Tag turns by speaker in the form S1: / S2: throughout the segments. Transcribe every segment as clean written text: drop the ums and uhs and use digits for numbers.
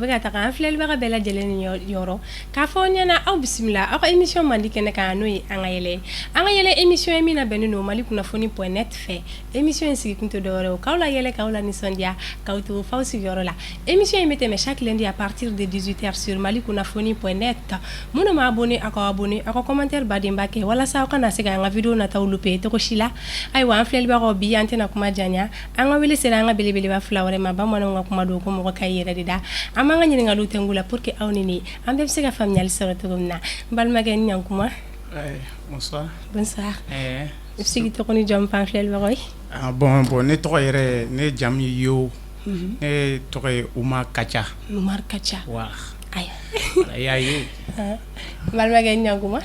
S1: bɛ ka taga an filɛlibaga bɛɛ lajɛlen ni yɔrɔ k'a fɔ aw ɲɛna aw bisimila aw ka émission mandi kɛnɛ kan n'o ye an ka yɛlɛ émission ye min labɛnnen don Mali kunnafoni.net fɛ émission in sigi kun tɛ dɔwɛrɛ o k'aw la yɛlɛ k'aw la nisɔndiya k'aw to f'aw sigiyɔrɔ la émission in bɛ tɛmɛ chaque lundi à partir de 18h sur malikunnafoni.net minnu ma abonné aw ka abonné aw ka commentaire badenba kɛ walasa aw kana se ka an ka vidéo nataw loupé cogo si la ayiwa an filɛlibagaw bi an tɛna kuma janya an ka wele sera an ka belebeleba fila wɛrɛ ma bamananw ka kuma don ko mɔgɔ ka yɛrɛ de da an b'an ka ɲininkaliw tɛngu la pour que aw ni ne an bɛɛ bɛ se ka faamuyali sɔrɔ cogo min na n balimakɛ ni ɲankuma
S2: bonsoir
S1: i bɛ se k'i tɔgɔ ni jamu fɔ an filɛlibagaw ye
S2: bon ne tɔgɔ yɛrɛ ne jamu ye Yo ne tɔgɔ ye Umar Kacha wa ayiwa y'a ye
S1: n balimakɛ ni ɲankuma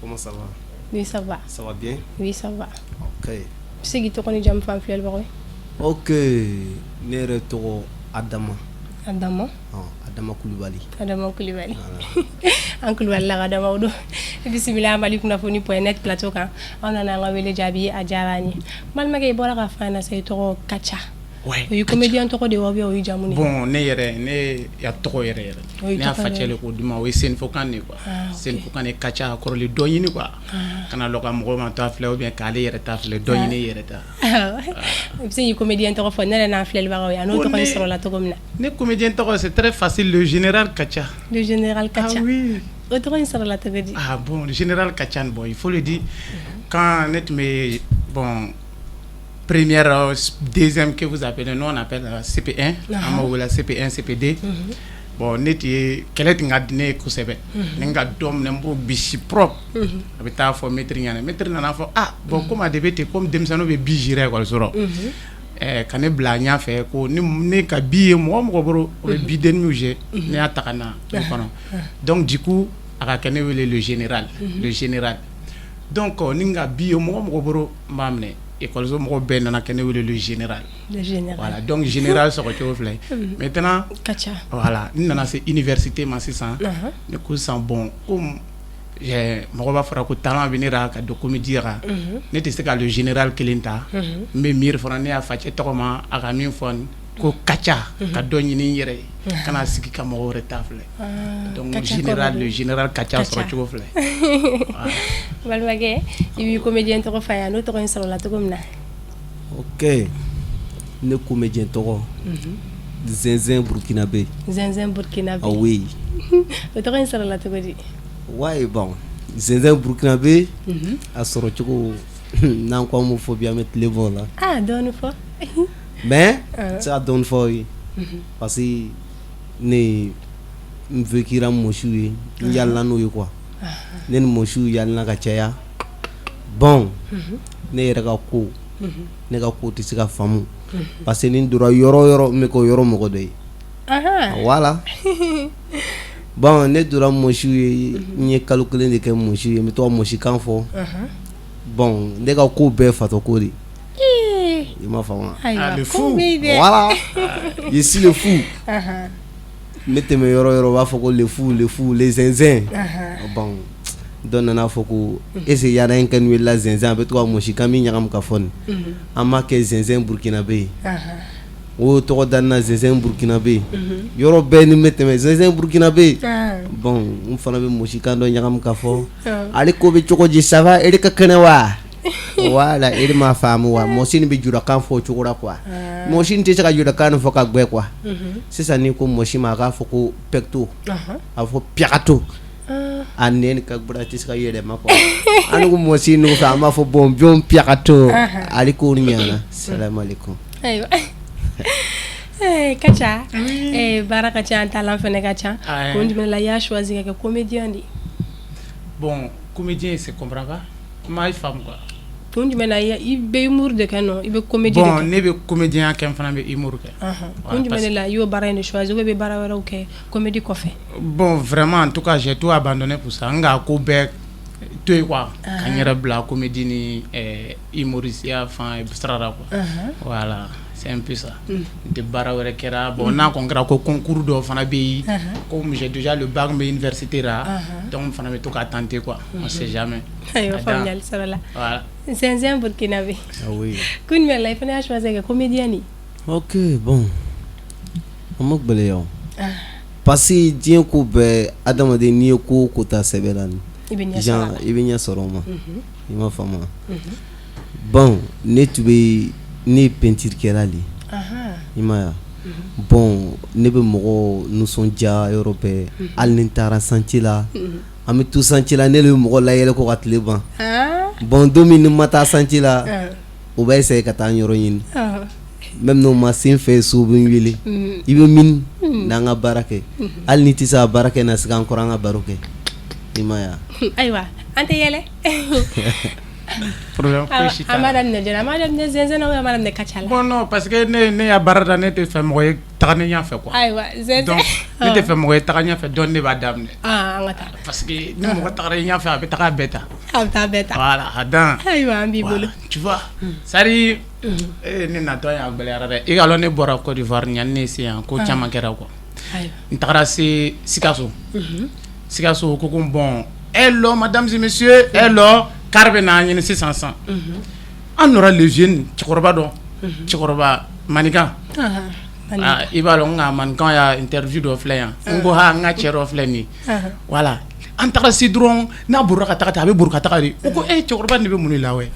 S3: comment ça va?
S1: Oui, ça va.
S3: Ça va bien?
S1: Oui, ça va.
S3: Ok.
S1: C'est qui tɔgɔ ni jamu fɔ an filɛlibagaw ye
S3: Ok, ne yɛrɛ tɔgɔ Adama.
S1: Adama
S3: Kulibali.
S1: An kulubali la ka Adamaw don bisimila malikunnafoni.net plateau kan an nana an ka wele jaabi a diyara an ye balimakɛ i bɔra ka fɔ an na sa i tɔgɔ Kacha o ye comédien tɔgɔ de ye wa ou bien o ye jamu de ye
S2: bon ne ya tɔgɔ yɛrɛ ne y'a facɛli ko dima o ye senfokan de quoi senfokan de Kacha kɔrɔlen dɔ ɲini quoi kana lɔ ka mɔgɔw ma ta filɛ ou bien k'ale yɛrɛ ta filɛ dɔ ɲini yɛrɛ ta
S1: i bɛ se k'i comédien tɔgɔ fɔ ne yɛrɛ n'an filɛlibagaw ye a n'o tɔgɔ in sɔrɔla cogo min na
S2: ne comédien tɔgɔ c'est très facile le général Kacha
S1: oui o tɔgɔ in sɔrɔla cogo di
S2: bon le général Kacha bon il faut le dire quand ne tun bɛ bon première, deuxième que vous appelez, nous on appelle CP1, la CP1, CP2. Bon, n'était quel tinga dîner kusebe, n'enga dom n'embo bichi propre. Abita fo maître n'ana fo bon comme adebete comme demsano be bijire quoi soro. Kane blanya fait ko ni ne ka biye mo bro bi den muje ne atakana donc du coup aka kane le général donc ninga biye mo bro mamne école zo mɔgɔ bɛɛ nana kɛ ne wele le général voilà donc général sɔrɔ cogo filɛ maintenant voilà n nana se université ma sisan ne ko sisan bon comme mɔgɔ b'a fɔra ko talent bɛ ne ra ka don comédie ra ne tɛ se ka le général kelen ta n bɛ miiri fana ne y'a facɛ tɔgɔ ma a ka min fɔ ko Kacha ka dɔ ɲini n yɛrɛ ye kana sigi ka mɔgɔ wɛrɛ ta filɛ donc le général Kacha sɔrɔ cogo filɛ
S1: balimakɛ i b'i comédien tɔgɔ f'a ye n'o tɔgɔ in sɔrɔla cogo min na
S3: ok ne comédien tɔgɔ Zinzin Burkinabé ah oui
S1: o tɔgɔ in sɔrɔla cogo di
S3: ouais bon Zinzin Burkinabé a sɔrɔ cogo n'an ko an m'o fɔ bi an bɛ tile bɔ o la
S1: dɔɔni fɔ
S3: mais c'est à donner fort parce que ne veux qu'il rame mosiu ye yalla no ye quoi ne ni mosiu yalla ka caya bon ne yɛrɛ ka ko ne ka ko tɛ se ka faamu parce que ni dora yɔrɔ me ko yɔrɔ mɔgɔ dɔ ye voilà bon ne dora mosiu ye n ye kalo kelen de kɛ mosiu ye n bɛ to ka mosikan fɔ bon ne ka ko bɛɛ fatɔ ko de il m'a fait
S2: le fou
S3: voilà je suis le fou ne tɛmɛ yɔrɔ b'a fɔ ko le fou les zinzin bon dɔ nana fɔ ko est-ce que yara in kɛni wele la zinzin a bɛ to ka mosikan min ɲagami ka fɔ nin an m'a kɛ zinzin burkinabé ye o tɔgɔ da na zinzin burkinabé yɔrɔ bɛɛ ni bɛ tɛmɛ zinzin burkinabé bon n fana bɛ mosikan dɔ ɲagami ka fɔ ale ko bɛ cogo di ça va e de ka kɛnɛ wa voilà il m'a faamu wa mɔsini bɛ jurakan fɔ o cogo la quoi mɔsini tɛ se ka jurakan fɔ ka gbɛ quoi sisan ni ko mɔsi ma a k'a fɔ ko pecto a fɔ piagato a nɛni ka gbɛra tɛ se ka yɛlɛma quoi an ko mɔsi n'o fɛ an b'a fɔ bon bion piagato ale ko ni ɲana salam alaikum
S1: ayiwa Kacha baara ka ca an talan fɛnɛ ka ca kun jumɛn la i y'a choisi ka kɛ comédien de
S2: bon comédien c'est comprend pas ma femme quoi
S1: kun jumɛn na i bɛ humour de kɛ non i bɛ comédie de kɛ
S2: bon ne bɛ comédien kɛ n fana bɛ humour kɛ
S1: kun jumɛn de la i y'o baara in de choisi ou bien i bɛ baara wɛrɛw kɛ comédie kɔfɛ
S2: bon vraiment en tout cas j'ai tout abandonné pour ça n ka ko bɛɛ to yen quoi ka n yɛrɛ bila comédie ni humoriste fan sira la quoi voilà c'est un peu ça de baara wɛrɛ kɛra bon n'a kɔni kɛra ko concours dɔ fana bɛ yen comme j'ai déjà le bac bɛ université ra donc n fana bɛ to ka tenter quoi on sait jamais
S1: ayiwa faamuyali sɔrɔ la
S2: voilà
S1: Zinzin Burkinabé
S3: ah oui
S1: kun jumɛn la i fana y'a choisi ka kɛ comédien de
S3: ok bon ma gbele yaw parce que diɲɛ ko bɛɛ adamaden n'i ye ko o ko ta sɛbɛ la
S1: i bɛ
S3: ɲɛ sɔrɔ o ma i ma faamu bon ne tun bɛ ne ye peinture kɛla de i ma ya bon ne bɛ mɔgɔ nisɔndiya yɔrɔ bɛɛ hali ni n taara chantier la an bɛ to chantier la ne de bɛ mɔgɔ layɛlɛ ko ka tile ban bon don min ni n ma taa chantier la o bɛ essayer ka taa n yɔrɔ ɲini même n'o ma sen fɛ so bɛ n wele i bɛ min n'an ka baara kɛ hali ni tɛ se ka baara kɛ na sigi an kɔrɔ an ka baro kɛ i ma ya
S1: ayiwa an tɛ yɛlɛ
S2: problème fosi t'a la.
S1: a ma daminɛ joona a ma daminɛ zɛnzɛn ou a ma daminɛ kaca la.
S2: bon non parce que ne y'a baara da ne tɛ fɛ mɔgɔ ye taga ne ɲɛfɛ quoi.
S1: ayiwa zɛnzɛn
S2: donc ne tɛ fɛ mɔgɔ ye taga ɲɛfɛ donc ne b'a daminɛ.
S1: an ka taa.
S2: parce que ni mɔgɔ tagara i ɲɛfɛ a bɛ taga bɛɛ ta.
S1: a bɛ taa bɛɛ ta.
S2: voilà a dan.
S1: ayiwa an b'i bolo.
S2: tu vois sari ne natɔ y'a gɛlɛyara dɛ i ka dɔn ne bɔra Côte d'Ivoire ɲani ne se yan ko caman kɛra quoi. n tagara se Sikaso. Sikaso ko ko bon hello mesdames et messieurs hello car bɛ na ɲini sisan san. an nɔra les jeunes cɛkɔrɔba dɔ cɛkɔrɔba manikan. i b'a dɔn nka manikan y'a interview dɔ filɛ yan n ko ha n ka cɛ dɔ filɛ nin voilà an taga se dɔrɔn n'a bɔra ka taga ten a bɛ bori ka taga de o ko cɛkɔrɔba nin bɛ mun de la wɛ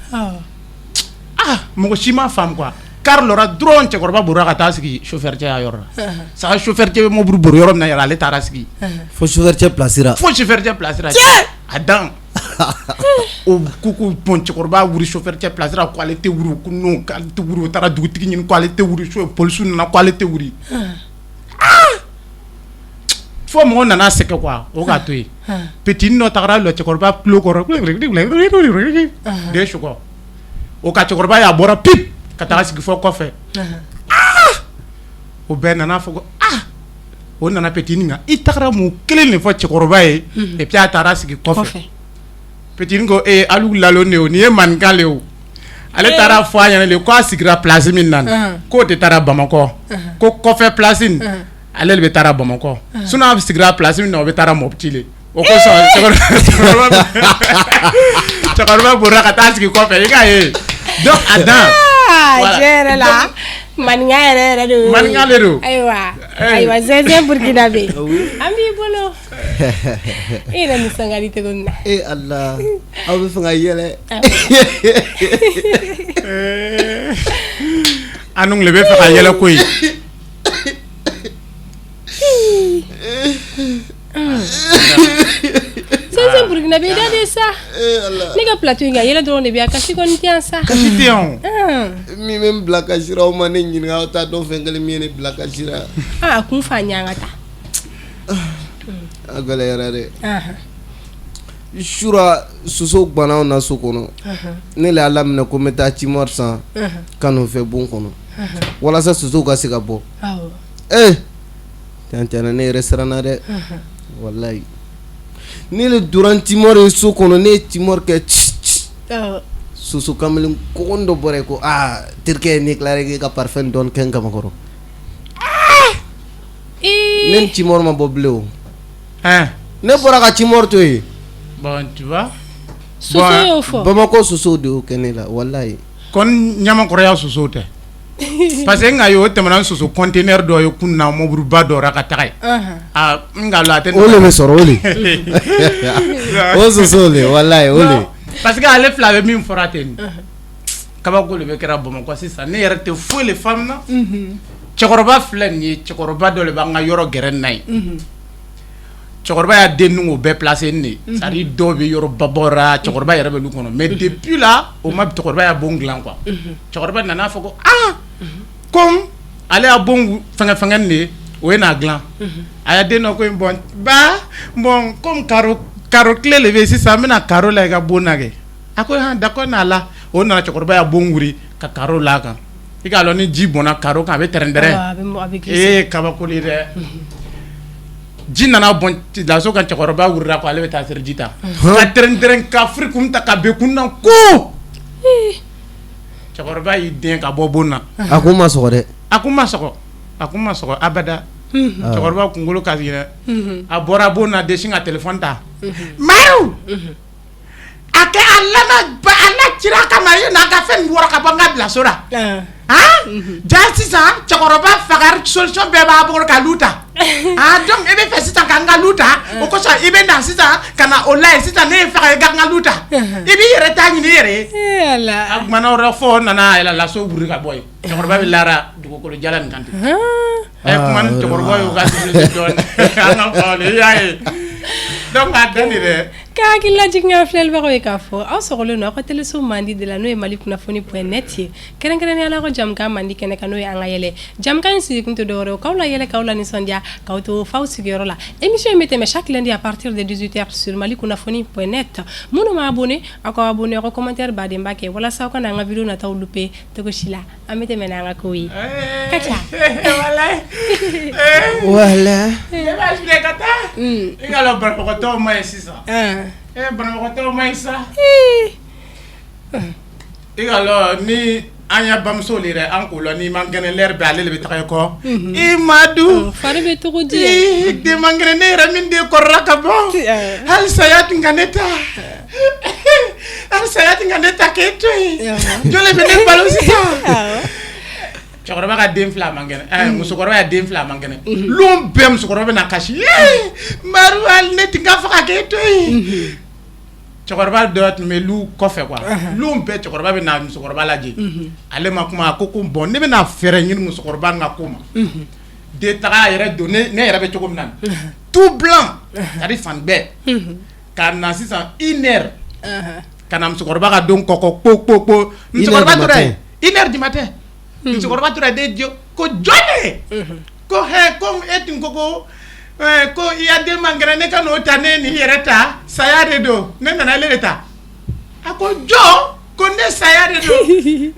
S2: mɔgɔ si ma faamu quoi car lɔra dɔrɔn cɛkɔrɔba bɔra ka taa sigi chauffeur cɛ ya yɔrɔ la saga chauffeur cɛ bɛ mobili bori yɔrɔ min na yɛrɛ ale taara sigi
S3: fo chauffeur cɛ place ra
S2: fo chauffeur cɛ place ra a dan o ko ko bon cɛkɔrɔba wuri chauffeur cɛ place ra ko ale tɛ wuri ko non k'ale tɛ wuri o taara dugutigi ɲini ko ale tɛ wuri polisiw nana ko ale tɛ wuri fo mɔgɔ nana sɛgɛ quoi o k'a to yen petit dɔ tagara lɔ cɛkɔrɔba tulo kɔrɔ den sukɔ o ka cɛkɔrɔba y'a bɔra pip ka taga sigi fɔ kɔfɛ o bɛɛ nana fɔ ko o nana petit nin kan i tagara mun kelen de fɔ cɛkɔrɔba ye et puis a taara sigi kɔfɛ petit nin ko alu lalon de o nin ye manikan le o ale taara fɔ a ɲɛna de ko a sigira place min na k'o de taara Bamakɔ ko kɔfɛ place nin ale de bɛ taara Bamakɔ sinon a sigira place min na o bɛ taara Mopti le o kosɔn cɛkɔrɔba bɔra ka taa sigi kɔfɛ i k'a ye donc a dan
S1: tiɲɛ yɛrɛ la maninka yɛrɛ de
S2: maninka de don
S1: ayiwa zɛnzɛn burukinabe an b'i bolo i yɛrɛ nisɔn ka di cogo min na
S3: Allah aw bɛ fɛ ka yɛlɛ
S2: an dun le bɛ fɛ ka yɛlɛ koyi
S1: zɛnzɛn burukinabe i da de sa ne ka plateau in kan yɛlɛ dɔrɔn de bɛ yan kasi kɔni tɛ yan sa
S2: kasi tɛ yan
S3: min bɛ n bila ka sira aw ma ne ɲininka aw t'a dɔn fɛn kelen min ye ne bila ka sira
S1: a kun fa ɲɛ an ka taa
S3: a gɛlɛyara dɛ sura soso gbana na so kɔnɔ ne le y'a laminɛ ko n bɛ taa cimɔri san kanu fɛ bon kɔnɔ walasa sosow ka se ka bɔ tiɲɛ ne yɛrɛ siranna dɛ walayi ne le donna cimɔri ye so kɔnɔ ne ye cimɔri kɛ soso kamalen kɔgɔn dɔ bɔra yen ko terikɛ ne tilara k'e ka parfum dɔɔni kɛ n kamakɔrɔ ne ni cimɔri ma bɔ bilen o ne bɔra ka cimɔri to yen
S2: bon tu vois
S1: soso y'o fɔ
S3: Bamakɔ sosow de y'o kɛ ne la walayi
S2: kɔni ɲamakɔrɔya sosow tɛ parce que n ka ye o tɛmɛna soso conteneur dɔ ye kun na mobiliba dɔ ra ka taga ye n ka la a tɛ
S3: o le bɛ sɔrɔ o le o sosow le walayi o le
S2: parce que ale fila bɛ min fɔra ten kabako le bɛ kɛra Bamakɔ sisan ne yɛrɛ tɛ foyi le faamuna cɛkɔrɔba filɛ nin ye cɛkɔrɔba dɔ le b'an ka yɔrɔ gɛrɛ na ye cɛkɔrɔba y'a den ninnu o bɛɛ placé nin de c'est à dire dɔw bɛ yɔrɔ babɔra cɛkɔrɔba yɛrɛ bɛ lu kɔnɔ mais depuis là o ma cɛkɔrɔba y'a bon dilan quoi cɛkɔrɔba nana fɔ ko comme ale y'a bon fɛngɛ nin de o ye n'a dilan a y'a den dɔ ko in bon comme karo clé le bɛ yen sisan n bɛna karo la i ka bon na kɛ a ko d'accord n'a la o nana cɛkɔrɔba y'a bon wuri ka karo la kan i k'a dɔn ni ji bɔnna karo kan a bɛ tɛrɛn kabako de dɛ ji nana bɔn laso ka cɛkɔrɔba wurira ko ale bɛ taa seri ji ta ka tɛrɛn ka firi kun ta ka bɛn kun na ko cɛkɔrɔba y'i den ka bɔ bon na
S3: a ko ma sɔgɔ dɛ
S2: a ko ma sɔgɔ abada cɛkɔrɔba kunkolo ka yɛlɛ a bɔra bon na desin ka téléphone ta mayu a kɛ a lana cira kama ye n'a ka fɛn wɔrɔ ka bɔ n ka bila so la ja sisan cɛkɔrɔba faga solution bɛɛ b'a bolo ka luta donc i bɛ fɛ sisan ka n ka luta o kosɔn i bɛ na sisan ka na o layɛ sisan ne ye faga i ka n ka luta i b'i yɛrɛ ta ɲini i yɛrɛ ye a kumana o rɔ fo nana yɛlɛ laso wuli ka bɔ yen cɛkɔrɔba bɛ lara dugukolo jala nin kan ten kuma ni cɛkɔrɔba y'o ka civilisé dɔɔni an ka fɔ i y'a ye donc a dan de dɛ
S1: k'a hakili lajigin an filɛlibagaw ye k'a fɔ aw sɔgɔlen don aw ka teleso mandi de la n'o ye mali kunnafoni.net ye kɛrɛnkɛrɛnnenya la aw ka jamukan mandi kɛnɛ kan n'o ye an ka yɛlɛ jamukan in sigi kun tɛ dɔwɛrɛ o k'aw la yɛlɛ k'aw la nisɔndiya k'aw to faw sigiyɔrɔ la émission in bɛ tɛmɛ chaque lundi à partir de 18h sur mali kunnafoni.net minnu m'a abonné aw ka abonné aw ka commentaire baden b'a kɛ walasa aw kana an ka vidéo nataw louper togo si la an bɛ tɛmɛ n'an ka kow ye Kacha
S3: Voilà.
S2: ne b'a filɛ ka taa i ka lɔ banabagatɔw ma ye sisan banabagatɔw ma ɲi sa i ka lɔ ni an ya bamuso le yɛrɛ an k'o lɔ n'i man kɛnɛ lɛri bɛ ale le bɛ taga i kɔ i madu
S1: fari bɛ togo di
S2: den man kɛnɛ ne yɛrɛ min den kɔrɔla ka bɔ hali saya tun ka ne ta hali saya tun ka ne ta k'e to yen jɔn le bɛ ne balo sisan cɛkɔrɔba ka den fila man kɛnɛ musokɔrɔba ya den fila man kɛnɛ lon bɛɛ musokɔrɔba bɛ na kasi maru hali ne tun ka faga k'e to yen cɛkɔrɔba dɔ tun bɛ lu kɔfɛ quoi lon bɛɛ cɛkɔrɔba bɛ na musokɔrɔba lajɛ ale ma kuma a ko bon ne bɛna fɛɛrɛ ɲini musokɔrɔba ka ko ma den taga yɛrɛ don ne yɛrɛ bɛ cogo min na tout blanc c'est-à-dire fan bɛɛ ka na sisan 1 heure ka na musokɔrɔba ka don kɔkɔ kpo musokɔrɔba tora yen 1 heure du matin musokɔrɔba tora den jɔ ko jɔn ko hɛ ko e tun ko i ya den man kɛnɛ ne ka n'o ta ne ni yɛrɛ ta saya de don ne nana ale de ta a ko jɔ ko ne saya de don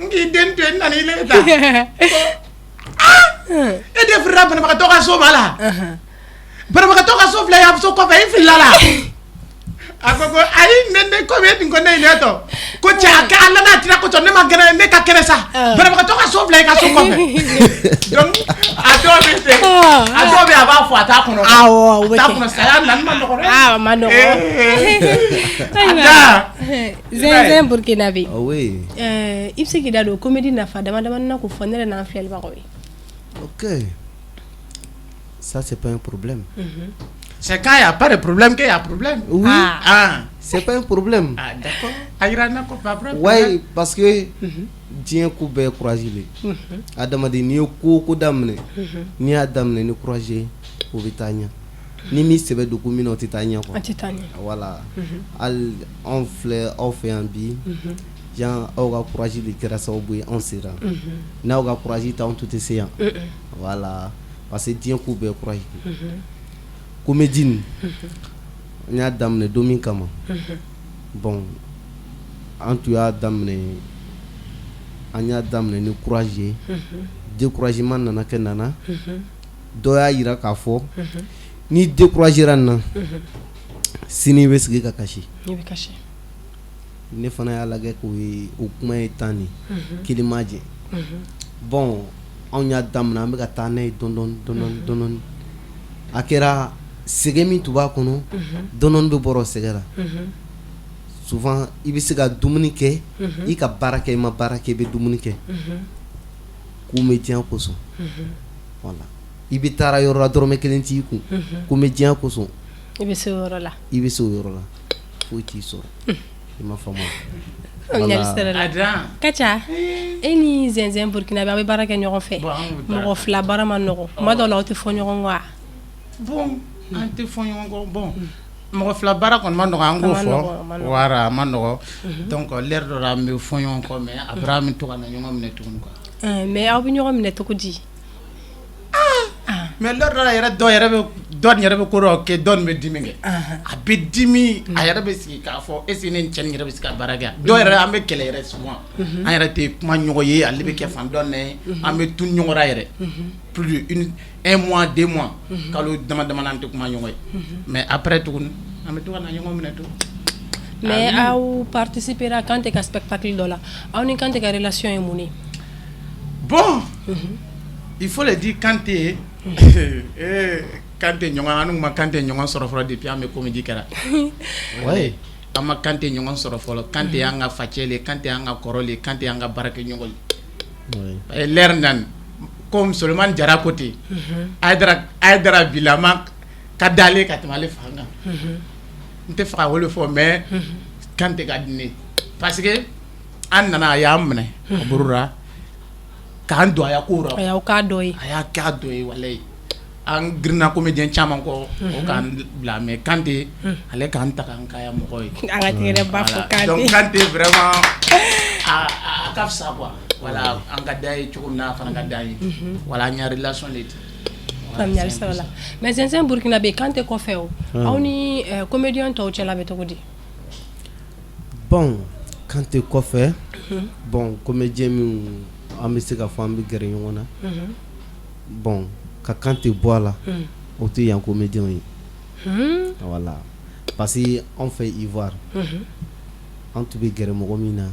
S2: n k'i den to yen n nana ile de ta e de firila banabagatɔ ka so ma la banabagatɔ ka so filɛ yan so kɔfɛ i filila la a ko ayi ne komi e tun ko ne ye ne tɔ ko cɛ a kɛ ala n'a tira ko sɔn ne ma kɛnɛ ne ka kɛnɛ sa banabagatɔ ka so filɛ i ka so kɔfɛ donc a dɔw bɛ ten a dɔw bɛ a b'a fɔ a t'a kɔnɔ a t'a kɔnɔ saya nani ma nɔgɔ dɛ
S1: ma nɔgɔ ayiwa zɛnzɛn burukinabe
S3: Oui.
S1: i bɛ se k'i da don comédie nafa dama damani na k'o fɔ ne yɛrɛ n'an filɛlibagaw ye
S3: Ok. Ça, c'est pas un problème.
S2: c'est quand il y a pas de problème qu'il y a problème
S3: Oui.
S2: C'est
S3: pas un problème.
S2: D'accord. Ayirana ko pas problème.
S3: Ouais, parce que diɲɛ ko bɛɛ courage le. Adamaden n'i ye ko o ko daminɛ n'i y'a daminɛ ni courage ye o bɛ taa ɲɛ. Ni m'i sɛbɛ don ko min na o tɛ taa ɲɛ quoi.
S1: A tɛ taa ɲɛ.
S3: Voilà. Hali anw filɛ aw fɛ yan bi jan aw ka courage de kɛra sababu ye anw sera. N'aw ka courage tɛ anw tun tɛ se yan. Voilà. Parce que diɲɛ ko bɛɛ courage de. Comédie nin n y'a daminɛ don min kama bon an tun y'a daminɛ an y'a daminɛ ni courage ye découragement nana kɛ nana dɔ y'a yira k'a fɔ ni découragera nin na sini i bɛ sigi ka kasi ne fana y'a lajɛ k'o ye o kuma ye tan de kelen ma jɛ bon anw y'a daminɛ an bɛ ka taa n'a ye dɔɔni a kɛra sɛgɛ min tun b'a kɔnɔ dɔɔni bɛ bɔra o sɛgɛ la souvent i bɛ se ka dumuni kɛ i ka baara kɛ i ma baara kɛ i bɛ dumuni kɛ comédien kosɔn voilà i bɛ taara yɔrɔ la dɔrɔmɛ kelen t'i kun comédien kosɔn
S1: i bɛ se o yɔrɔ la
S3: foyi t'i sɔrɔ i ma faamu
S1: Kacha e ni zɛnzɛn burukinabe aw bɛ baara kɛ ɲɔgɔn fɛ mɔgɔ fila baara ma nɔgɔ tuma dɔw la aw tɛ fɔ ɲɔgɔn kɔ wa
S2: bon an tɛ fɔ ɲɔgɔn kɔ bon mɔgɔ fila baara kɔni ma nɔgɔ an k'o fɔ wara a ma nɔgɔ donc l'heure dɔ la an bɛ fɔ ɲɔgɔn kɔ mais après an bɛ to ka na ɲɔgɔn minɛ tuguni quoi
S1: mais aw bɛ ɲɔgɔn minɛ cogo di
S2: mais l'heure dɔ la yɛrɛ dɔ yɛrɛ bɛ ko dɔ kɛ dɔ nin bɛ dimi kɛ a bɛ dimi a yɛrɛ bɛ sigi k'a fɔ est ce que ne ni cɛ nin yɛrɛ bɛ se ka baara kɛ dɔw yɛrɛ an bɛ kɛlɛ yɛrɛ souvent an yɛrɛ tɛ kuma ɲɔgɔn ye ale bɛ kɛ fan dɔ nɛ an bɛ tun ɲɔgɔn ra yɛrɛ plus de 1 mois 2 mois kalo dama dama an tɛ kuma ɲɔgɔn ye mais après tuguni an bɛ to ka na ɲɔgɔn minɛ to
S1: mais aw participera kan tɛ ka spectacle dɔ la aw ni kan tɛ ka relation ye mun ye
S2: bon il faut le dire Kanté Kanté ɲɔgɔn an n'u ma Kanté ɲɔgɔn sɔrɔ fɔlɔ depuis an bɛ comédie kɛra ouais an ma Kanté ɲɔgɔn sɔrɔ fɔlɔ Kanté y'an ka facɛ le Kanté y'an ka kɔrɔ le Kanté y'an ka baarakɛ ɲɔgɔn l'air nan comme Solomon Jara côté Aydara Bilama ka dale ka tamale fanga nte fa wolo fo mais quand te gadine parce que an nana ya amne burura kan do ya kura
S1: aya ka doyi
S2: aya ka doyi walay an grina comédien chaman ko o kan bla mais quand te ale kan ta kan kaya mo koy
S1: anga tere ba fo kan
S2: donc quand te vraiment a kafsa quoi voilà an ga day ci na fa nga day voilà ñaar relation leti
S1: familial sala mais c'est Burkina be quand te ko few awni comédien to ci la be to gudi
S3: bon quand te ko fe bon comédien mi amisi ka fo ambi gere yona bon ka quand te bois là o te yan comédien yi voilà parce que on fait ivoire on te be gere mo mina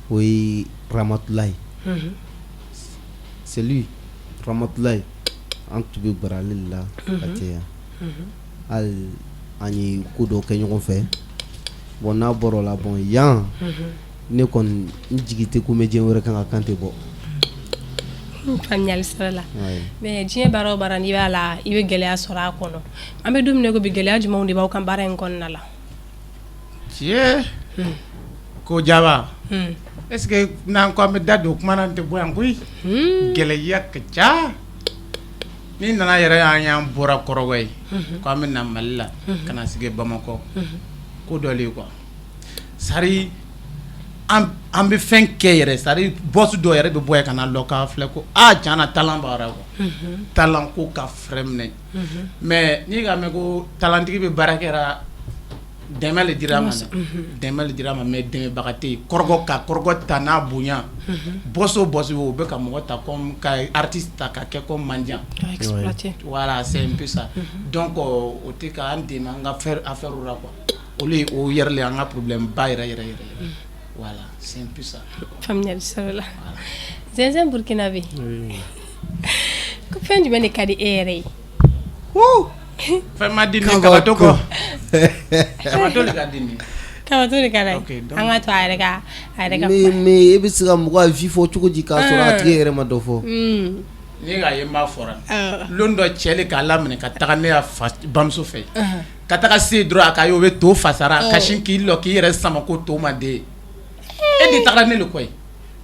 S3: oui Ramatoulaye c'est lui Ramatoulaye an tubi baralil la atia al ani kudo ke ñogon fe bon na boro la bon yan ne kon njigite comédien wara kan kante bo
S1: familial sala mais jien baro barani bala ibe gele asora kono ambe dum ne go bi gele ajuma undi baw kan baren kon nala
S2: tie ko jaba est-ce que nan ko ambe dado kuma nan te boyan kuy gele yak cha ni nana yere anya bora korogay ko ambe na malla kana sige bamako ko doli quoi sari am be fen ke yere sari boss do yere be boy kana loka fle ko jana talent bara ko talent ko ka fremne mais ni ga me ko talent ki be barakera demel dirama mais deme bagate korgo tana bunya bosso wo be ka mo ta comme ka artiste ka ke comme mandian
S1: exploiter
S2: voilà c'est un peu ça donc o te ka ande nga faire affaire ou quoi o yerle nga problème bayra voilà c'est un peu ça
S1: familial sala zenzen burkinabe ko fendi bene kadi ere
S2: fa ma dini kabato ko kabato le gadini
S1: kabato le kadai anga to ayrega
S3: mais e bi siga mo ko vi fo chuko ji ka so ra tiere ma do fo
S2: ni ga yema fora londo chele ka lamne ka tagane ya bamso fe ka taga se droit ka yo be to fasara ka shinki lo ki yere sama ko to ma de e di tagane le koy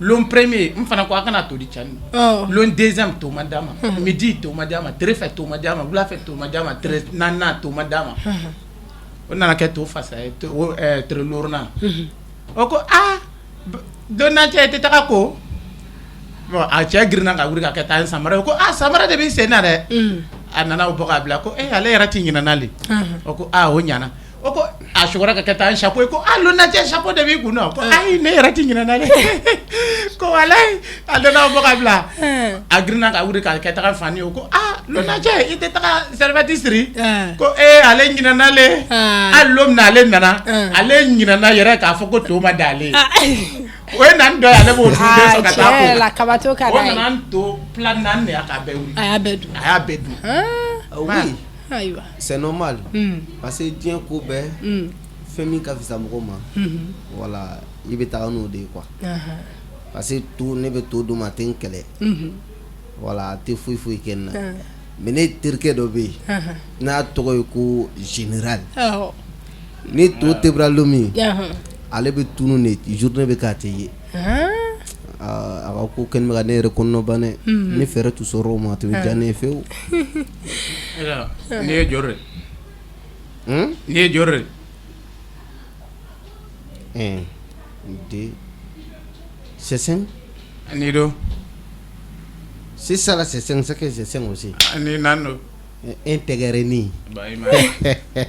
S2: l'homme premier mfana ko akana to di chan l'homme deuxième to madama midi to madama très fait to madama bla fait to madama très nana to madama on na ke to face très lourna oko donna te taka ko bon a che grina ka wuri ka ke tan samara ko samara de bi sena de anana o boka bla ko ale rati ngina nali oko o nyana oko ashukura ka ke tan chapeau ko lonna che chapeau de bi kuno ko ne rati ngina nali ko walay adona o boka bla agrina ka wuri ka ke tan fani ko lonna che ite taka servitrice ko ale ngina nale alom na ale nana ale ngina na yere ka foko to ma dale we nan do ale bo tu de so ka ta ko
S1: la kabato ka dai
S2: nan to plan nan ne aka be wuri aya bedu
S3: oui
S1: aywa
S3: c'est normal parce que dien ko be femi ka fisa mo ma voilà ibe ta no de quoi parce que tout ne be to do matin kele voilà te fui ken mais ne tirke do be na to ko général ni to te bralomi ale be tunu ne journée be ka te yi ko ken me ne rekonno bane ni fere tu soro ma te jane feu
S2: ni jorre ni jorre
S3: de c'est ça
S2: ni do
S3: c'est ça là c'est ça aussi
S2: ni nano
S3: intégrer ni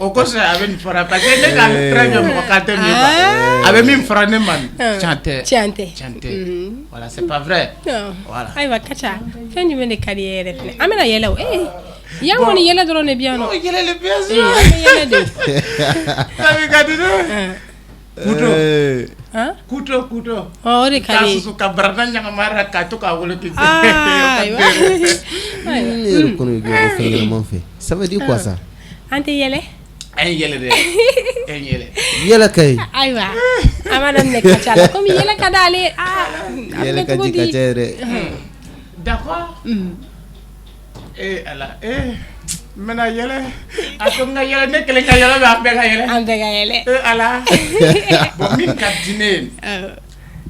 S2: o ko se avec fora parce que les gars très bien mo ka te mi ba avec mi fora ne man chante voilà c'est pas vrai voilà
S1: aywa kacha fendi mene carrière ne amena yelaw ya woni yela doro ne bien no
S2: yela le bien
S1: yela de
S2: sabi gadino kuto
S1: ore kali
S2: kasu ka barna nyanga mara ka to ka wolo ki
S3: ça veut dire quoi ça
S1: ante yele
S2: yele de yele
S3: yele kay
S1: aywa Amana ne kachala comme yele kadale
S3: yele ka jika chere
S2: d'accord ala mena yele atonga yele ne kele ka yele ba be ka yele
S1: ambe ga yele
S2: ala bon min ka dine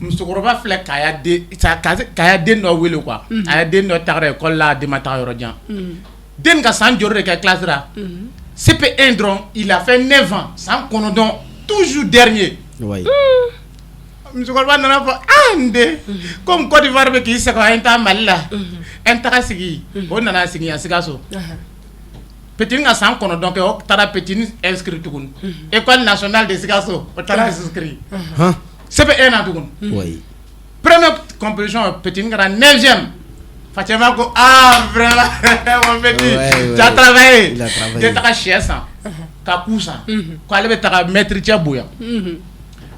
S2: musokoroba filɛ k'a den dɔ wele quoi a ye den dɔ tagara école la den ma taga yɔrɔ jan den ka san joli de kɛ classe la CP1 dɔrɔn il a fait 9 ans san kɔnɔntɔn toujours dernier musokɔrɔba nana fɔ n den comme Côte d'Ivoire bɛ k'i sɛgɛn an ta Mali la an taga sigi o nana sigi yan Sikaso Petini ka san kɔnɔntɔn kɛ o taara Petini inscrit tuguni école nationale de Sikaso o taara inscrit CP1 na tuguni première compétition Petini kɛra 9e Fatima ko vraiment mon petit tu as travaillé je taga siyɛ san ka ku san ko ale bɛ taga maître cɛ bonya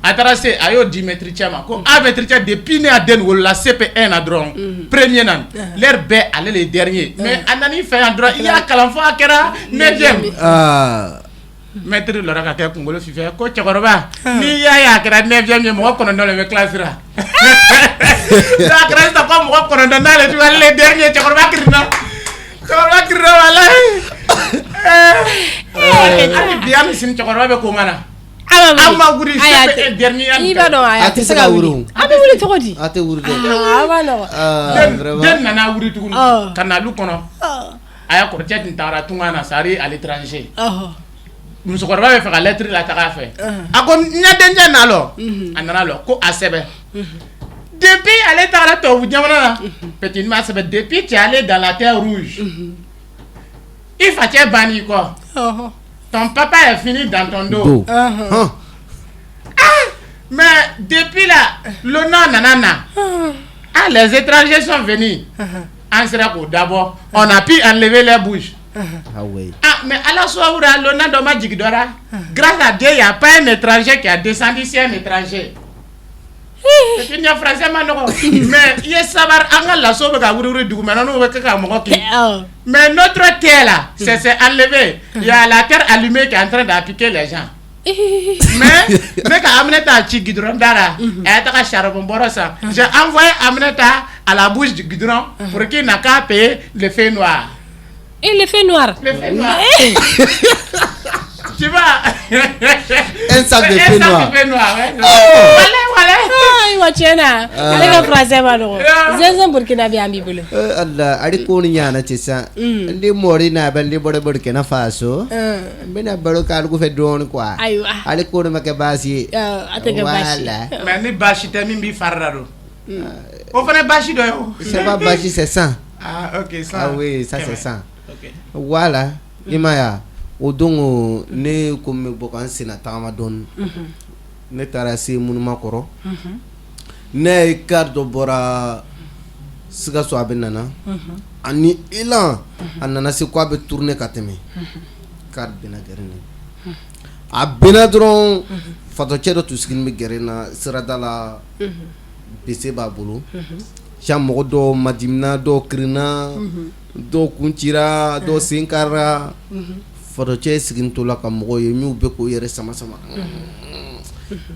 S2: a taara se a y'o di maître cɛ ma ko maître cɛ depuis ne y'a den wolola CP1 na dɔrɔn premier na l'air bɛɛ ale le dernier mais a nana i fɛ yan dɔrɔn i y'a kalan fɔ a kɛra 9e maître lɔra ka kɛ kunkolo fifɛ ko cɛkɔrɔba n'i y'a ye a kɛra 9e ye mɔgɔ 9 de bɛ classe la n'a kɛra sisan ko mɔgɔ 9 n'ale tun ale le dernier cɛkɔrɔba kirina walayi hali bi an sini cɛkɔrɔba bɛ koma na an ma wuli CP1 dernier
S1: i b'a dɔn a tɛ se ka wuli a bɛ wuli cogo di
S3: a tɛ wuli dɛ
S1: a b'a nɔgɔ
S2: den nana wuli tuguni ka na lu kɔnɔ a y'a kɔrɔcɛ tun taara tunga na sari à l'étranger musokɔrɔba bɛ fɛ ka lettre la taga fɛ a ko n ɲɛ denkɛ na lɔ a nana lɔ ko a sɛbɛn depuis ale tagara tubabu jamana na Petini m'a sɛbɛn depuis tu es allé dans la terre rouge i facɛ banni kɔ ton papa est fini dans ton dos mais depuis là le nom nana na les étrangers sont venus an sera k'o dabɔ on a pu enlever les bouches mais ala soura le nom dɔ ma jigin dɔ la grâce à Dieu il y a pas un étranger qui a descendu sur un étranger Petini ya français ma nɔgɔ mais i ye sabar an ka laso bɛ ka wuri dugumana n'o bɛ kɛ ka mɔgɔ kin mais notre terre là c'est enlevé il y a la terre allumée qui est en train d'appliquer les gens mais ne ka Aminata ci goudron dara a taga charbon bɔrɔ san j'ai envoyé Aminata à la bouche du goudron pour qu'il n'a qu'à payer le feu noir.
S1: Et le feu noir.
S2: Le feu noir. Tu vois
S3: un sac de feu noir.
S2: Voilà.
S1: Ayiwa tiɲɛna ale ka français ma nɔgɔ zɛnzɛn Burkina bɛ an b'i bolo.
S3: Allah ari ko ni ɲana sisan n de mɔri n'a bɛ n de bɔra Burkina Faso n bɛna baro k'ale ko fɛ dɔɔni quoi.
S1: Ayiwa
S3: ale ko ne ma kɛ baasi ye.
S1: A tɛ kɛ baasi.
S2: mais ni baasi tɛ min b'i fari la don o fana baasi dɔ ye o.
S3: c'est pas baasi c'est sang.
S2: Ok sang.
S3: Ah oui ça c'est sang. Voilà i ma ya o don ne ko n bɛ bɔ ka n senna tagama dɔɔni ne taara se Munuma kɔrɔ ne ye car dɔ bɔra Sikaso a bɛ nana ani élan a nana se ko a bɛ tourner ka tɛmɛ car bɛna gɛrɛ ne a bɛna dɔrɔn fatɔcɛ dɔ tun sigilen bɛ gɛrɛ na sirada la bese b'a bolo sisan mɔgɔ dɔw madimina dɔw kirinna dɔw kun cira dɔw sen karira fatɔcɛ sigilen to la ka mɔgɔw ye min bɛ k'o yɛrɛ sama sama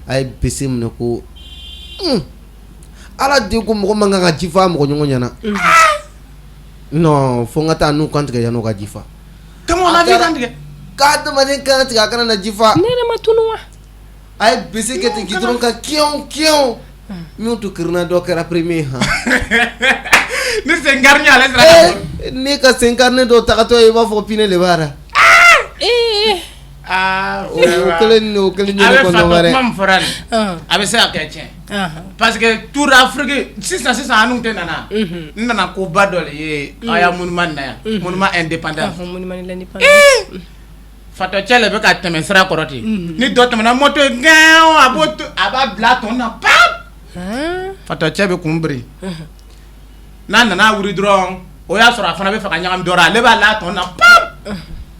S3: a ye bese minɛ ko ala den ko mɔgɔ man kan ka ji fa mɔgɔ ɲɔgɔn ɲɛna non fo n ka taa n'u kan tigɛ yan'o ka ji fa
S2: comment on a vu kan tigɛ
S3: k'a adamaden kan tigɛ a kana na ji fa
S1: ne yɛrɛ ma tunu wa
S3: a ye bese kɛ ten gidɔrɔn kan kiyɛw min tun kirinna dɔ kɛra premier han
S2: ni sen kari ale sera ka bɔ
S3: ne ka sen kari ne dɔ tagatɔ ye i b'a fɔ pine de b'a la o kelen ɲɛnɛ kɔnɔ wɛrɛ
S2: kuma min fɔra nin a bɛ se ka kɛ tiɲɛ parce que tour Afrique sisan an n'u tɛ nana n nana koba dɔ le ye a y'a Munuma na yan Munuma indépendance fatɔcɛ le bɛ ka tɛmɛ sira kɔrɔ ten ni dɔ tɛmɛna moto ye gɛn a b'a bila tɔn na pap fatɔcɛ bɛ kun biri n'a nana wuli dɔrɔn o y'a sɔrɔ a fana bɛ fɛ ka ɲagami dɔ la ale b'a la tɔn na pap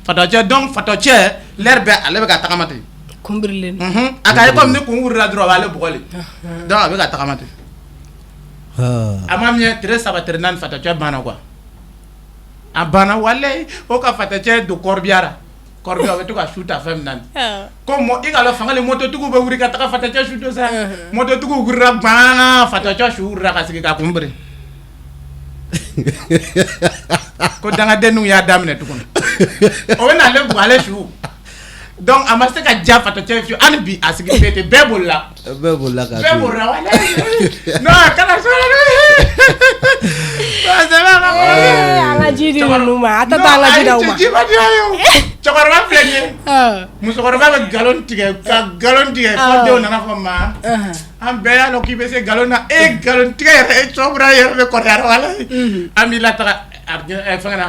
S2: fatɔcɛ donc fatɔcɛ l'air bɛɛ ale bɛ ka tagama ten
S1: kun birilen
S2: a ka ye comme ni kun wulila dɔrɔn a b'ale bugɔli donc a bɛ ka tagama ten a ma ɲɛ tile 3 tile 4 fatɔcɛ banna quoi a banna walayi o ka fatɔcɛ don kɔrɔbiyara kɔrɔkɛ o bɛ to ka su ta fɛn min na ko i ka fanga le mototigiw bɛ wuli ka taga fatacɛ su to sa mototigiw wulila bang fatacɛ su wulila ka sigi ka kunbiri ko dangadenninw y'a daminɛ tuguni o bɛ n'ale bugɔ ale su donc a ma se ka ja fatacɛ su hali bi a sigi fete bɛɛ bolila ka bɛɛ bolila wala non kana sɔrɔ
S1: ala ji di ninnu ma a tɛ taa ala ji d'aw ma
S2: cɛkɔrɔba filɛ nin ye musokɔrɔba bɛ galon tigɛ fɔ denw nana fɔ ma an bɛɛ y'a dɔn k'i bɛ se galon na galon tigɛ yɛrɛ cɔbura yɛrɛ bɛ kɔrɔyara wala an b'i lataga fɛngɛ na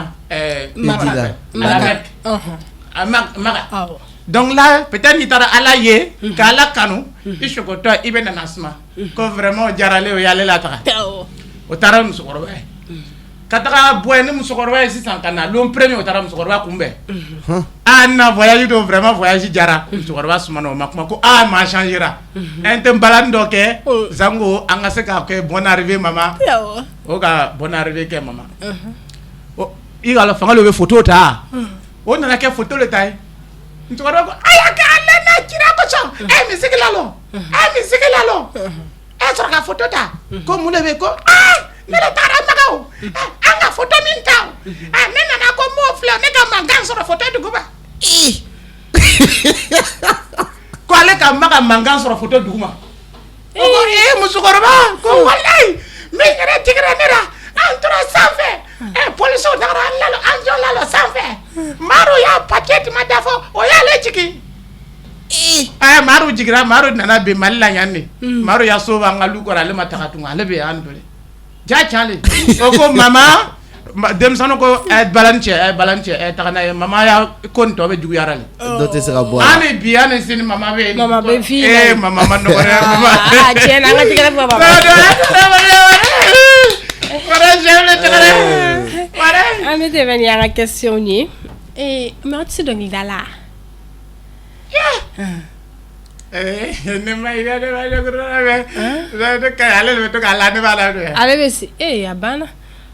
S2: maga donc là peut-être n'i taara ala ye k'ala kanu i sogotɔ i bɛ nana suma ko vraiment o diyara ale o y'ale lataga o taara musokɔrɔba ye ka taga bɔ yen ni musokɔrɔba ye sisan ka na lon premier o taara musokɔrɔba kunbɛn na voyage do vraiment voyage diyara musokɔrɔba sumana o ma kuma ko ma changera an tɛ balani dɔ kɛ zango an ka se ka kɛ bonne arrivée mama o ka bonne arrivée kɛ mama i ka fanga le bɛ photo ta o nana kɛ photo le ta ye musokɔrɔba ko aya kɛ ale na kira kosɔn misiki lalo sɔrɔ ka photo ta ko mun de bɛ ko ne de taara maga o an ka photo min ta o ne nana ko m'o filɛ ne ka mankan sɔrɔ photo duguba ko ale ka maga mankan sɔrɔ photo duguma o ko musokɔrɔba ko walayi min yɛrɛ digira ne la an tora sanfɛ polisiw tagara an jɔ lalo sanfɛ Maru y'a paquet ma dafɔ o y'ale jigin Maru jigira Maru nana bi Mali la yan de Maru y'a so b'an ka lu kɔrɔ ale ma taga tun ale bɛ yan dole ja cale o ko mama denmisɛnninw ko balani cɛ taga n'a ye mama y'a ko nin tɔ bɛ juguyara le
S3: dɔ tɛ se ka bɔ
S2: ani bi ani sini mama bɛ
S1: mama bɛ fi la
S2: mama ma nɔgɔ dɛ
S1: tiɲɛ na an ka tigɛ fɔ baba an bɛ tɛmɛ ni an ka question ye mais aw tɛ se dɔnkilida la
S2: ne ma ira ne ba ne ka ale le to ka la ne ba la
S1: ale bɛ se a banna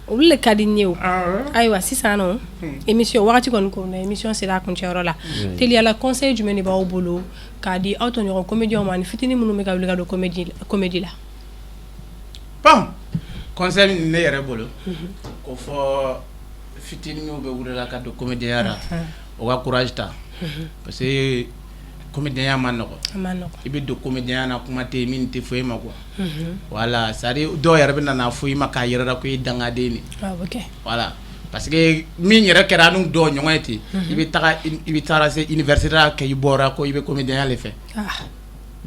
S1: olu le ka di n ye o ayiwa sisan nɔ émission wagati kɔni ko na émission sera a kuncɛyɔrɔ la teliyala conseil jumɛn de b'aw bolo k'a di aw tɔɲɔgɔn comédiens ma ani fitinin minnu bɛ ka wuli ka don comédie la
S2: bon conseil min ne yɛrɛ bolo ko fɔ fitinin minnu bɛ wulila ka don comédien ra o ka courage ta parce que comédien ma nɔgɔ i bɛ don comédien na kuma tɛ min tɛ fɔ i ma quoi voilà c'est à dire dɔw yɛrɛ bɛ nana fɔ i ma k'a yɛrɛ la ko i dangaden de voilà parce que min yɛrɛ kɛra n'u dɔw ɲɔgɔn ye ten i bɛ taara se université la kɛ i bɔra ko i bɛ comédien le fɛ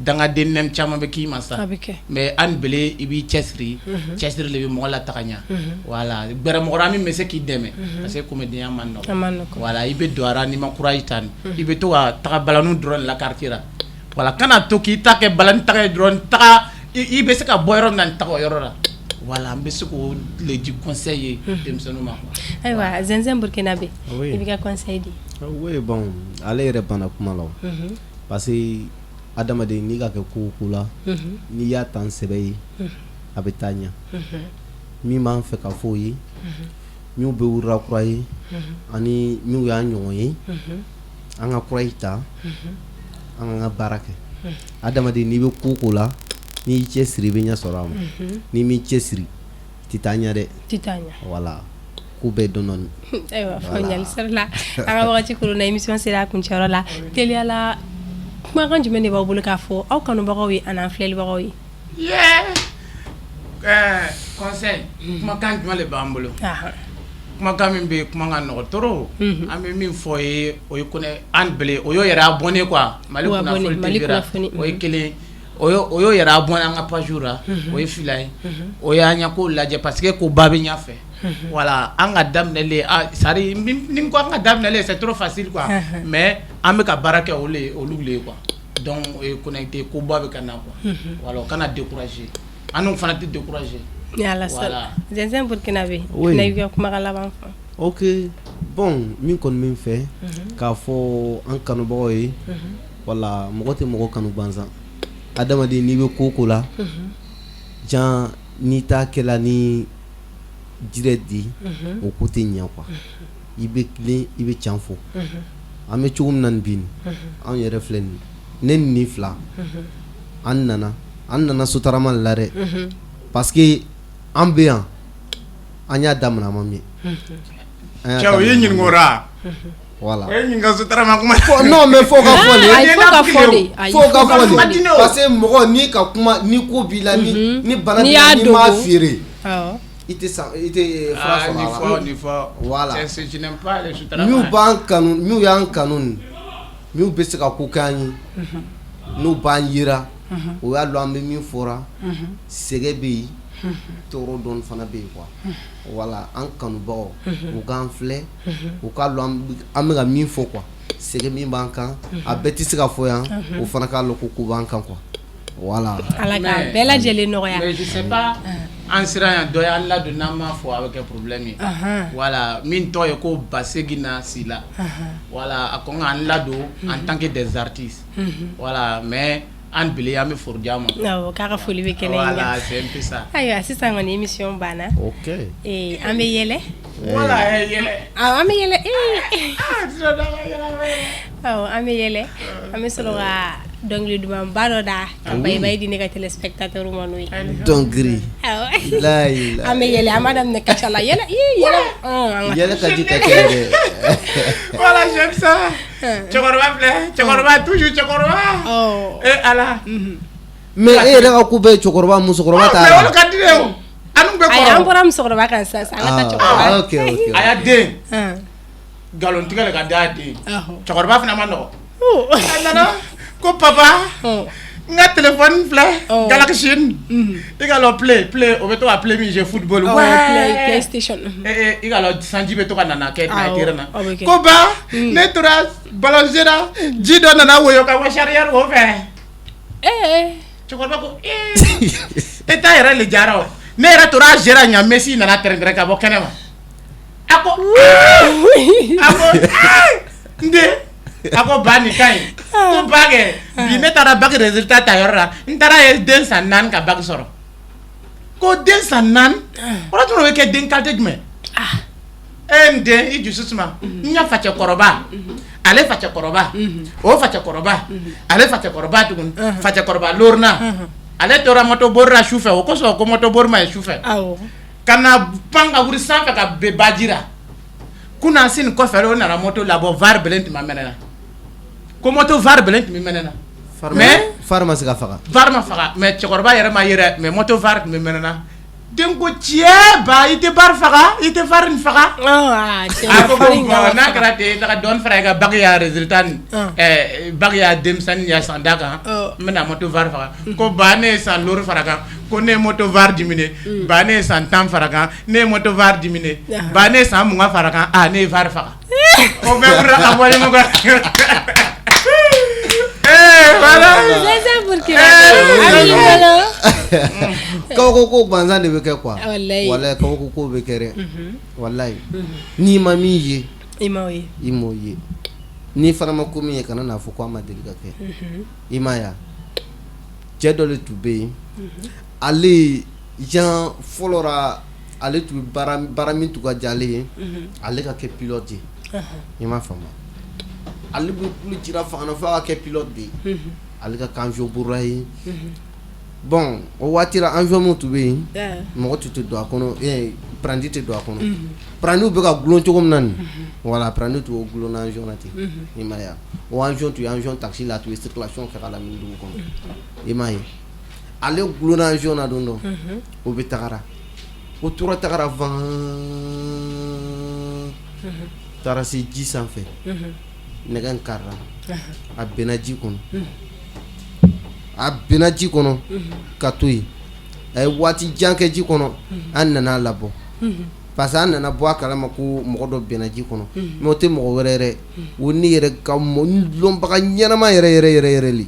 S2: dangaden nem caman bɛ k'i ma sa mais an bele i b'i cɛsiri cɛsiri le bɛ mɔgɔ la taga ɲa voilà gbɛrɛmɔgɔra min bɛ se k'i dɛmɛ parce que comédien ma nɔgɔ voilà i bɛ don ara n'i ma courage ta i bɛ to ka taga balanu dɔrɔn la quartier la voilà kana to k'i ta kɛ balani taga ye dɔrɔn taga i bɛ se ka bɔ yɔrɔ min na ni taga o yɔrɔ la voilà n bɛ se k'o le di conseil ye denmisɛnninw ma
S1: ayiwa Zɛnzɛn Burkinabe i bɛ ka conseil di
S3: oui bon ale yɛrɛ banna kuma la parce que adamaden n'i ka kɛ ko la n'i y'a ta sɛbɛ ye a bɛ taa ɲɛ min b'an fɛ ka fɔ ye min bɛ wurira kura ye ani min y'an ɲɔgɔn ye an ka kura ta an ka baara kɛ adamaden n'i bɛ ko la n'i y'i cɛ siri i bɛ ɲɛ sɔrɔ a ma n'i m'i cɛ siri ti taa ɲɛ dɛ voilà ko bɛɛ dɔɔnin
S1: ayiwa faamuyali sɔrɔ la an ka wagati koro na émission sera a kuncɛyɔrɔ la teliyala kumakan jumɛn de b'aw bolo k'a fɔ aw kanubagaw ye ani an filɛlibagaw ye
S2: conseil kumakan jumɛn de b'an bolo kumakan min bɛ kumakan nɔgɔ toro an bɛ min fɔ ye o ye an bele o y'o yɛrɛ a bɔnnen quoi Mali kunnafoni o ye kelen o y'o yɛrɛ a bɔnnen an ka page la o ye fila ye o y'an ɲɛ ko lajɛ parce que ko ba bɛ ɲɛfɛ voilà an ka daminɛlen sari ni ko an ka daminɛlen c'est trop facile quoi mais an bɛ ka baara kɛ olu le quoi donc o ye connecté ko ba bɛ ka na quoi voilà kana décourager an n'u fana tɛ décourager
S1: ni ala sɔnna Zɛnzɛn Burkinabe na i ka kumakan laban fɔ
S3: ok bon min kɔni min fɛ k'a fɔ an kanubagaw ye wala mɔgɔ tɛ mɔgɔ kanu gansan adamaden n'i bɛ ko la jan n'i t'a kɛla ni jirɛ di o ko tɛ ɲɛ quoi i bɛ tilen i bɛ can fɔ an bɛ cogo min na nin bi nin an yɛrɛ filɛ nin ne ni nin fila an nana sotarama la dɛ parce que an bɛ yan an y'a daminɛ a ma mɛn
S2: cɛ o ye ɲininkora
S3: voilà
S2: o ye ɲininka sotarama kuma
S3: non mais fo ka fɔ de
S1: fo
S3: parce que mɔgɔ ni ka kuma ni ko b'i la ni bana b'i la ni m'a feere i tɛ fura sɔrɔ a la voilà n'u b'an kanu n'u y'an kanu n'u bɛ se ka ko k'an ye n'u b'an yira o y'a dɔn an bɛ min fɔra sɛgɛ bɛ yen tɔɔrɔ dɔɔni fana bɛ yen quoi voilà an kanubagaw u k'an filɛ u k'a dɔn an bɛ ka min fɔ quoi sɛgɛ min b'an kan a bɛɛ tɛ se ka fɔ yan o fana k'a dɔn ko b'an kan quoi voilà.
S1: ala ka bɛɛ lajɛlen nɔgɔya.
S2: mais je sais pas an sera yan dɔ ye an ladon n'an m'a fɔ a bɛ kɛ problème ye voilà min tɔgɔ ye ko Basegina Sila voilà a ko an ladon en tant que des artistes voilà mais an bile an bɛ foroja ma
S1: awɔ k'a ka foli bɛ kɛnɛ in kan
S2: voilà c'est un peu ça
S1: ayiwa sisan kɔni émission banna
S3: ok
S1: an bɛ yɛlɛ
S2: voilà yɛlɛ
S1: awɔ an bɛ yɛlɛ awɔ an bɛ yɛlɛ an bɛ sɔrɔ ka dɔnkili dumanba dɔ da ka bayibayi di ne ka téléspectateur ma n'o ye
S3: dɔnkili
S1: awɔ
S3: layi
S1: an bɛ yɛlɛ an b'a daminɛ kaca la yɛlɛ
S3: yɛlɛ ka di ka kɛ dɛ
S2: voilà j'aime ça cɛkɔrɔba filɛ cɛkɔrɔba toujours cɛkɔrɔba ala
S3: mais e yɛrɛ ka ko bɛɛ ye cɛkɔrɔba musokɔrɔba t'a la
S2: mais olu ka di dɛ o anu bɛ kɔrɔ
S1: an bɔra musokɔrɔba kan sisan an ka taa cɛkɔrɔba
S3: ok ok
S2: a y'a den nkalontigɛ le ka d'a den cɛkɔrɔba fana ma nɔgɔ a nana ko papa n ka téléphone filɛ Galaxy i ka lɔ play o bɛ to ka play min jeu football
S1: PlayStation
S2: i ka lɔ sanji bɛ to ka nana kɛ terrain na ko ba ne tora ballon jeu la ji dɔ nana woyo ka bɔ charrière o fɛ cɛkɔrɔba ko e ta yɛrɛ le jara o ne yɛrɛ tora gérer ɲa Messi nana tɛrɛntɛrɛn ka bɔ kɛnɛma a ko n den a ko ba nin ka ɲi ko ba kɛ bi ne taara bac résultat ta yɔrɔ la n taara ye den san 4 ka bac sɔrɔ ko den san 4 o la tuma o bɛ kɛ den qualité jumɛn n den i dusu suma n ya facɛ kɔrɔba ale facɛ kɔrɔba o facɛ kɔrɔba ale facɛ kɔrɔba tuguni facɛ kɔrɔba lorna ale tora moto bori la sufɛ o kosɔn ko moto bori ma ye sufɛ ka na pan ka wuli sanfɛ ka bɛn baji la kunna sini kɔfɛ o nana moto labɔ var belen tun ma mɛnɛ na ko moto var belen tun bɛ mɛnɛ na mais
S3: var ma se ka faga
S2: var ma faga mais cɛkɔrɔba yɛrɛ ma ye dɛ mais moto var tun bɛ mɛnɛ na den ko tiɲɛ ba i tɛ var faga i tɛ var nin faga a ko bon n'a kɛra ten i taga dɔɔni fara i ka bac ya résultat nin bac ya denmisɛnnin ya san da kan n bɛna moto var faga ko ba ne ye san lori fara kan ko ne ye moto var diminué ba ne ye san 10 fara kan ne ye moto var diminué ba ne ye san 20 fara kan ne ye var faga o bɛɛ wulila ka bɔ ɲɔgɔn kan
S3: kabako ko gansan de bɛ kɛ quoi walayi kabako ko bɛ kɛ dɛ walayi n'i ma min ye
S1: i m'o ye
S3: n'i fana ma ko min ye kana n'a fɔ ko a ma deli ka kɛ i ma ye cɛ dɔ de tun bɛ yen ale Jean fɔlɔ la ale tun bɛ baara min tun ka diya ale ye ale ka kɛ pilote ye i m'a faamu ale bɛ kulu cira fanga fo a ka kɛ pilote de ye ale ka kan avion bɔra ye bon o waati la avion min tun bɛ yen mɔgɔ tun tɛ don a kɔnɔ prandi tɛ don a kɔnɔ prandiw bɛ ka gulon cogo min na nin voilà prandi tun y'o gulon na avion na ten i m'a ye o avion tun ye avion taxi la a tun ye circulation kɛ ka lamini dugu kɔnɔ i m'a ye ale gulon na avion na don dɔ o bɛ tagara o tora tagara van taara se ji sanfɛ nɛgɛ in karira a bɛnna ji kɔnɔ ka to yen a ye waati jan kɛ ji kɔnɔ an nana labɔ parce que an nana bɔ a kalama ko mɔgɔ dɔ bɛnna ji kɔnɔ mais o tɛ mɔgɔ wɛrɛ yɛrɛ o ne yɛrɛ ka lɔnbaga ɲɛnama yɛrɛ le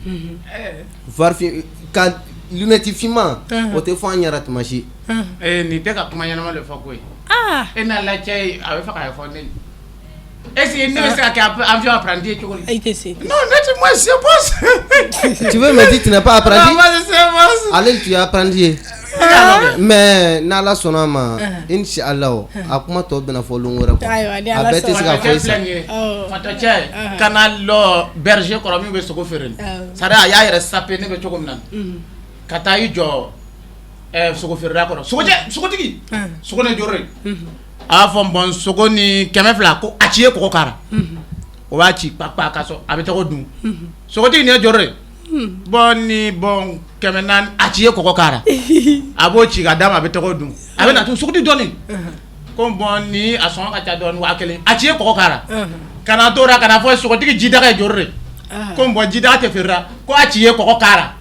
S3: varfin ka lunette finman o tɛ fɔ an yɛrɛ tuma si
S2: nin tɛ ka kuma ɲɛnama le fɔ koyi e n'a la cɛ a bɛ fɛ k'a fɔ ne est-ce que ne bɛ se ka kɛ avion apprenti ye cogo di?
S1: I tɛ se.
S2: Non, ne tɛ moi c'est boss.
S3: Tu veux me dire tu n'es pas apprenti?
S2: Non, moi je sais boss.
S3: Ale tu es apprenti ye. mais n'ala sɔnna ma inshallah a kuma tɔ bɛna fɔ lon wɛrɛ quoi a bɛɛ tɛ se ka fɔ sisan
S2: fata cɛ kana lɔ berger kɔrɔ min bɛ sogo feere sari a y'a yɛrɛ sape ne bɛ cogo min na ka taa i jɔ sogo feerela kɔrɔ sogotigi sogo ni jore a b'a fɔ bon sogo ni 200 ko a ci ye kɔgɔ k'ara o b'a ci kpa ka sɔrɔ a bɛ tɔgɔ dun sogotigi ni ye jore bon 400 a ci ye kɔgɔ k'ara a b'o ci ka d'a ma a bɛ tɔgɔ dun a bɛ na tun sogotigi dɔɔni ko bon ni a sɔngɔ ka ca dɔɔni 1000 a ci ye kɔgɔ k'ara kana to la kana fɔ sogotigi jidaga ye jore ko bon jidaga tɛ feerela ko a ci ye kɔgɔ k'ara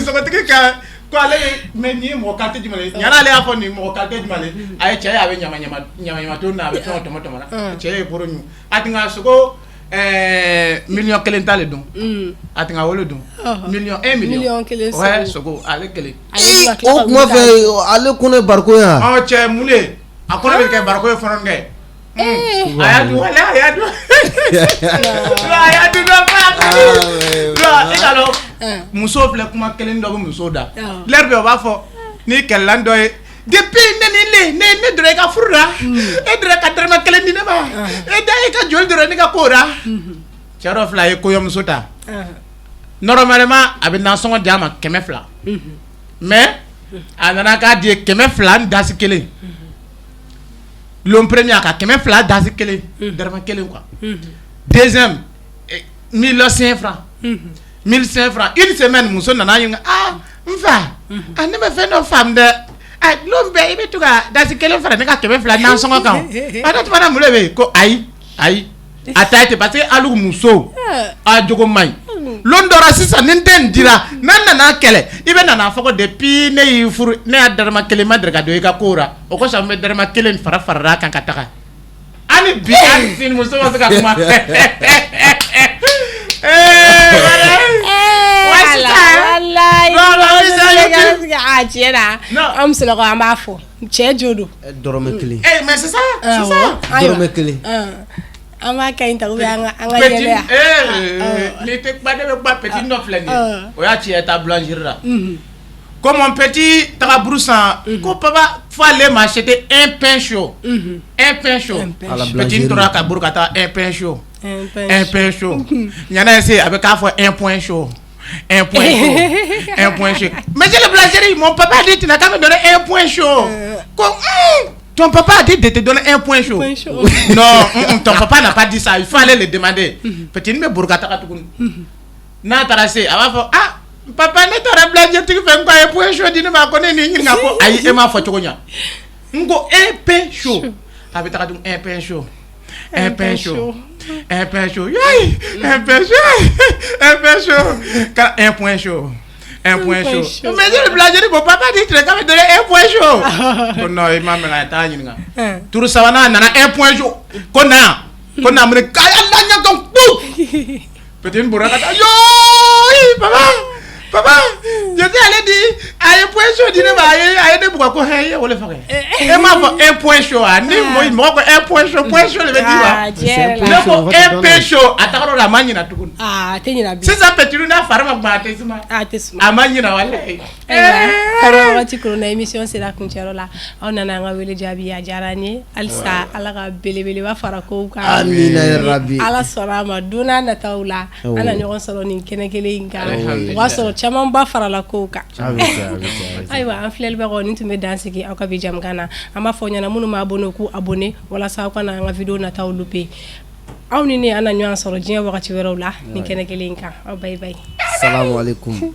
S2: sogotigi ka ko ale mais ni mɔgɔ karte jumɛn ye ɲana ale y'a fɔ nin mɔgɔ karte jumɛn ye a ye cɛ ye a bɛ ɲama to na a bɛ fɛn tɔmɔ na cɛ ye boro ɲu a tinka sogo 1,000,000 t'ale dun a tinka wolo dun 1 million ouais sogo ale kelen
S3: o kuma fɛ ale kɔnɔ ye bariko ye wa
S2: cɛ mun de a kɔnɔ bɛ kɛ bariko ye fana kɛ a y'a dun wala a y'a dun a y'a dun e ka dɔn muso filɛ kuma kelen dɔ bɛ muso da l'air bɛ o b'a fɔ ni kɛlɛlan dɔ ye depuis ne dɔrɔn i ka furu la e dɔrɔn ka dɔrɔmɛ 1 di ne ma e da i ka joli dɔrɔn ne ka ko la cɛ dɔ fila ye kɔɲɔmuso ta normalement a bɛ nasɔngɔ di a ma 200 mais a nana k'a di 200 dasi kelen l'homme premier a ka 200 dasi kelen dɔrɔmɛ 1 quoi deuxième 1,500 francs 1,500 francs une semaine muso nana yin n fa ne bɛ fɛn dɔ faamu dɛ l'homme bɛɛ i bɛ to ka dasi kelen fara ne ka 200 nasɔngɔ kan a ne tuma na mun de bɛ yen ko ayi a ta ye ten parce que hali muso a jogo man ɲi lon dɔra sisan ni n tɛ nin dira n'an nana kɛlɛ i bɛ nana fɔ ko depuis ne y'i furu ne y'a dɔrɔmɛ 1 ma deli ka don i ka ko la o kosɔn n bɛ dɔrɔmɛ 1 fara a kan ka taga ani bi ani sini muso ma se ka kuma
S1: tiɲɛ na an musolakaw an b'a fɔ cɛ jo don
S3: dɔrɔmɛ 1
S2: mais c'est ça
S3: dɔrɔmɛ 1
S1: an b'a ka ɲi ta an ka yɛlɛ yan
S2: ni tɛ kuma ne bɛ kuma petit dɔ filɛ nin ye o y'a ci ta boulangerie la ko mon petit taga buru san ko papa faut aller m'acheter un pain chaud petit tora ka buru ka taa un pain chaud ɲana ese a bɛ k'a fɔ un point chaud mais j'ai le boulangerie mon papa a dit tu n'as qu'à me donner un point chaud ton papa a dit de te donner un point chaud non ton papa n'a pas dit ça il faut aller le demander petit ni bɛ buru ka taga tuguni n'a taara se a b'a fɔ papa ne taara boulangerie tigi fɛ n ko a ye point chaud di ne ma ko ne ni ɲininka ko ayi e m'a fɔ cogo ɲa n ko un pain chaud a bɛ taga dun un pain chaud un pain chaud un point chaud mais je le blaguerie mon papa dit tu n'as qu'à me donner un point chaud ko non il m'a mena ta ɲininka turu sabanan nana un point chaud ko na mun de k'a la ɲaga ko petit bura ka taa yo papa je t'ai allé dire a ye point chaud di ne ma a ye ne buga ko he ye wole fɔ kɛ e m'a fɔ un point chaud ni mɔgɔ ko un point chaud le bɛ di wa ne ko un point chaud a tagar'o la a ma ɲina tuguni
S1: a tɛ ɲina bi sisan
S2: petit n'a fari ma kuma a tɛ suma a ma ɲina walayi
S1: wagati korona émission sera kuncɛyɔrɔ la aw nana an ka wele jaabi a diyara an ye halisa ala ka belebeleba fara kow kan
S3: amina yarabi
S1: ala sɔnna a ma don n'a nataw la an na ɲɔgɔn sɔrɔ nin kɛnɛ kelen in kan o b'a sɔrɔ caman ba farala kow kan ayiwa an filɛlibagaw nin tun bɛ dan sigi aw ka bi jamukan na an b'a fɔ ɲɛna minnu m'a abonné k'u abonné walasa aw kana an ka vidéo nataw loupé aw ni ne an na ɲɔgɔn sɔrɔ diɲɛ wagati wɛrɛw la nin kɛnɛ kelen in kan aw bye bye
S3: salamu alaikum